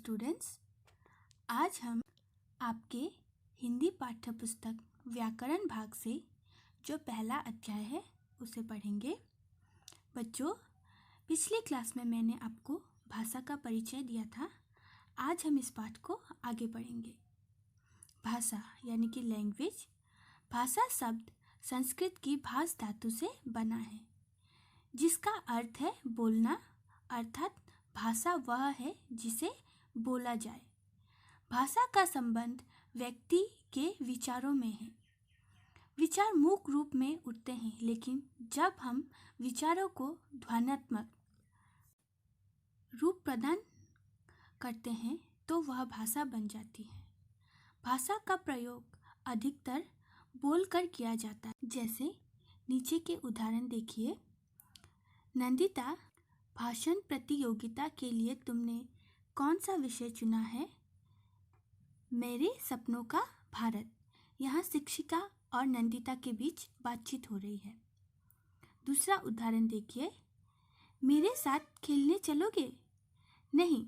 Students, आज हम आपके हिंदी पाठ्य पुस्तक व्याकरण भाग से जो पहला अध्याय है उसे पढ़ेंगे। बच्चों, पिछली क्लास में मैंने आपको भाषा का परिचय दिया था। आज हम इस पाठ को आगे पढ़ेंगे। भाषा यानी कि लैंग्वेज। भाषा शब्द संस्कृत की भाष धातु से बना है, जिसका अर्थ है बोलना, अर्थात भाषा वह है जिसे बोला जाए। भाषा का संबंध व्यक्ति के विचारों में है। विचार मूक रूप में उठते हैं, लेकिन जब हम विचारों को ध्वन्यात्मक रूप प्रदान करते हैं तो वह भाषा बन जाती है। भाषा का प्रयोग अधिकतर बोलकर किया जाता है। जैसे नीचे के उदाहरण देखिए। नंदिता, भाषण प्रतियोगिता के लिए तुमने कौन सा विषय चुना है? मेरे सपनों का भारत। यहाँ शिक्षिका और नंदिता के बीच बातचीत हो रही है। दूसरा उदाहरण देखिए। मेरे साथ खेलने चलोगे? नहीं,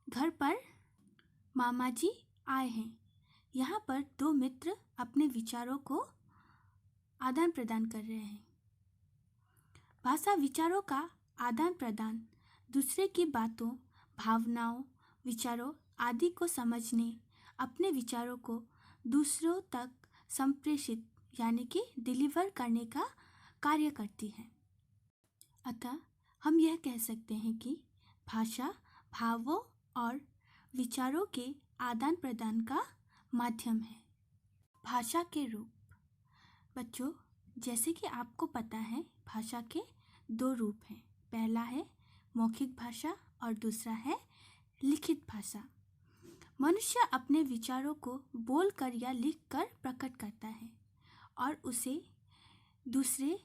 घर पर मामा जी आए हैं। यहाँ पर दो मित्र अपने विचारों को आदान प्रदान कर रहे हैं। भाषा विचारों का आदान प्रदान, दूसरे की बातों, भावनाओं, विचारों आदि को समझने, अपने विचारों को दूसरों तक संप्रेषित यानी कि डिलीवर करने का कार्य करती है। अतः हम यह कह सकते हैं कि भाषा भावों और विचारों के आदान प्रदान का माध्यम है। भाषा के रूप। बच्चों, जैसे कि आपको पता है, भाषा के दो रूप हैं। पहला है मौखिक भाषा और दूसरा है लिखित भाषा। मनुष्य अपने विचारों को बोलकर या लिखकर प्रकट करता है और उसे दूसरे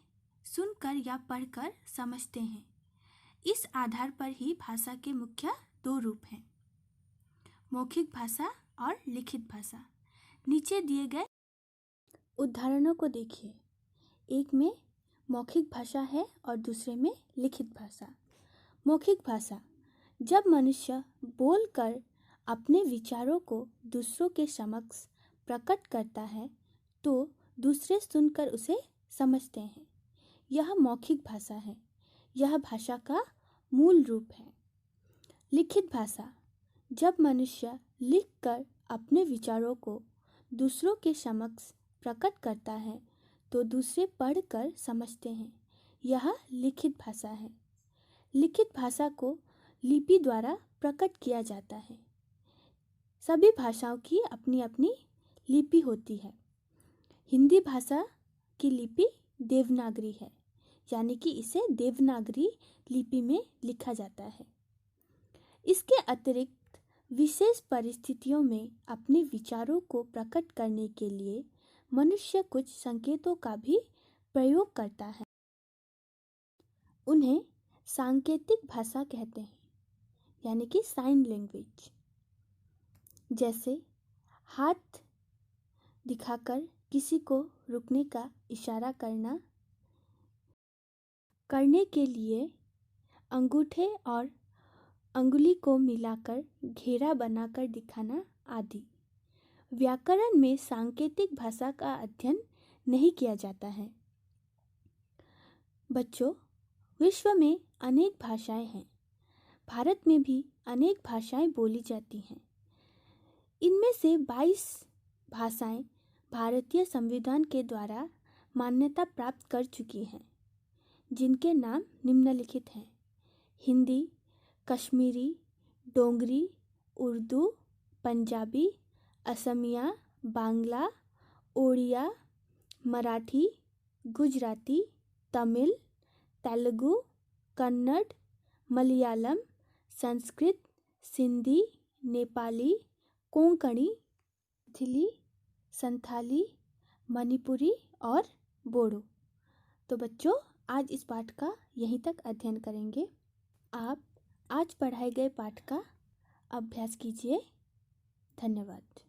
सुनकर या पढ़कर समझते हैं। इस आधार पर ही भाषा के मुख्य दो रूप हैं, मौखिक भाषा और लिखित भाषा। नीचे दिए गए उदाहरणों को देखिए। एक में मौखिक भाषा है और दूसरे में लिखित भाषा। मौखिक भाषा, जब मनुष्य बोलकर अपने विचारों को दूसरों के समक्ष प्रकट करता है तो दूसरे सुनकर उसे समझते हैं। यह मौखिक भाषा है। यह भाषा का मूल रूप है। लिखित भाषा, जब मनुष्य लिखकर अपने विचारों को दूसरों के समक्ष प्रकट करता है तो दूसरे पढ़कर समझते हैं। यह लिखित भाषा है। लिखित भाषा को लिपि द्वारा प्रकट किया जाता है। सभी भाषाओं की अपनी अपनी लिपि होती है। हिंदी भाषा की लिपि देवनागरी है, यानी कि इसे देवनागरी लिपि में लिखा जाता है। इसके अतिरिक्त विशेष परिस्थितियों में अपने विचारों को प्रकट करने के लिए मनुष्य कुछ संकेतों का भी प्रयोग करता है। उन्हें सांकेतिक भाषा कहते हैं, यानी कि साइन लैंग्वेज। जैसे हाथ दिखाकर किसी को रुकने का इशारा करने के लिए अंगूठे और अंगुली को मिलाकर घेरा बनाकर दिखाना आदि। व्याकरण में सांकेतिक भाषा का अध्ययन नहीं किया जाता है। बच्चों, विश्व में अनेक भाषाएं हैं। भारत में भी अनेक भाषाएं बोली जाती हैं। इनमें से 22 भाषाएं भारतीय संविधान के द्वारा मान्यता प्राप्त कर चुकी हैं, जिनके नाम निम्नलिखित हैं: हिंदी, कश्मीरी, डोगरी, उर्दू, पंजाबी, असमिया, बांग्ला, ओडिया, मराठी, गुजराती, तमिल, तेलुगु, कन्नड़, मलयालम, संस्कृत, सिंधी, नेपाली, कोंकणी, मैथिली, संथाली, मणिपुरी और बोडो। तो बच्चों, आज इस पाठ का यहीं तक अध्ययन करेंगे। आप आज पढ़ाए गए पाठ का अभ्यास कीजिए। धन्यवाद।